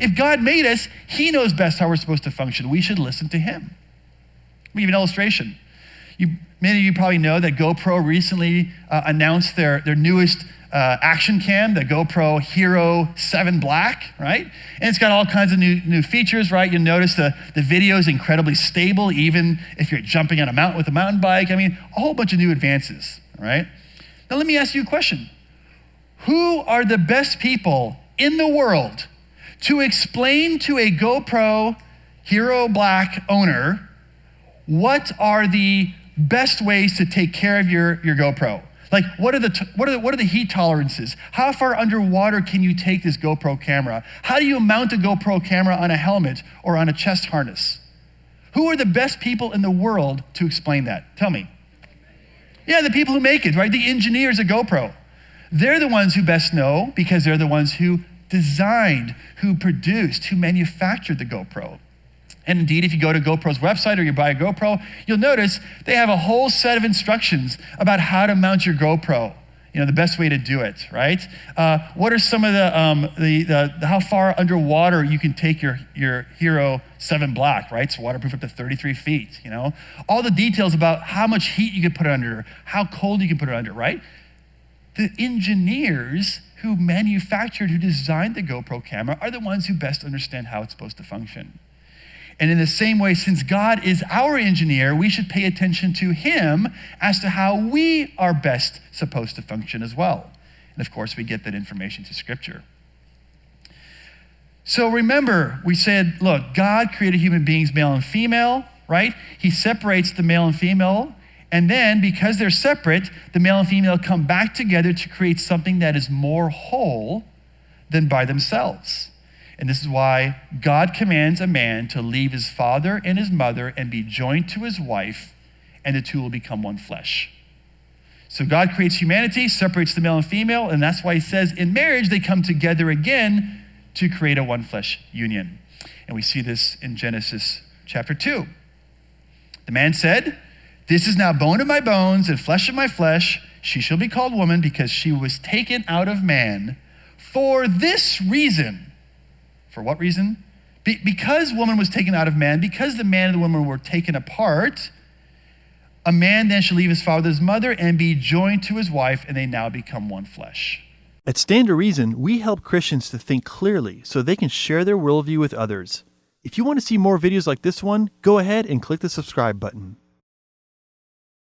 If God made us, he knows best how we're supposed to function. We should listen to him. Let me give you an illustration. Many of you probably know that GoPro recently announced their newest action cam, the GoPro Hero 7 Black, right? And it's got all kinds of new features, right? You'll notice the video is incredibly stable, even if you're jumping on a mountain with a mountain bike. I mean, a whole bunch of new advances, all right? Now let me ask you a question. Who are the best people in the world to explain to a GoPro Hero Black owner what are the best ways to take care of your GoPro? Like, what are the heat tolerances? How far underwater can you take this GoPro camera? How do you mount a GoPro camera on a helmet or on a chest harness? Who are the best people in the world to explain that? Tell me. Yeah, the people who make it, right? The engineers at GoPro. They're the ones who best know because they're the ones who designed, who produced, who manufactured the GoPro. And indeed, if you go to GoPro's website or you buy a GoPro, you'll notice they have a whole set of instructions about how to mount your GoPro. You know, the best way to do it, right? What are some of the how far underwater you can take your Hero 7 Black, right? It's waterproof up to 33 feet, you know? All the details about how much heat you can put it under, how cold you can put it under, right? The engineers who manufactured, who designed the GoPro camera are the ones who best understand how it's supposed to function. And in the same way, since God is our engineer, we should pay attention to him as to how we are best supposed to function as well. And of course, we get that information through Scripture. So remember, we said, look, God created human beings, male and female, right? He separates the male and female. And then, because they're separate, the male and female come back together to create something that is more whole than by themselves. And this is why God commands a man to leave his father and his mother and be joined to his wife, and the two will become one flesh. So God creates humanity, separates the male and female, and that's why he says in marriage they come together again to create a one flesh union. And we see this in Genesis chapter 2. The man said, "This is now bone of my bones and flesh of my flesh. She shall be called woman because she was taken out of man for this reason." For what reason? Because woman was taken out of man, because the man and the woman were taken apart, a man then shall leave his father and his mother and be joined to his wife, and they now become one flesh. At Stand to Reason, we help Christians to think clearly so they can share their worldview with others. If you want to see more videos like this one, go ahead and click the subscribe button.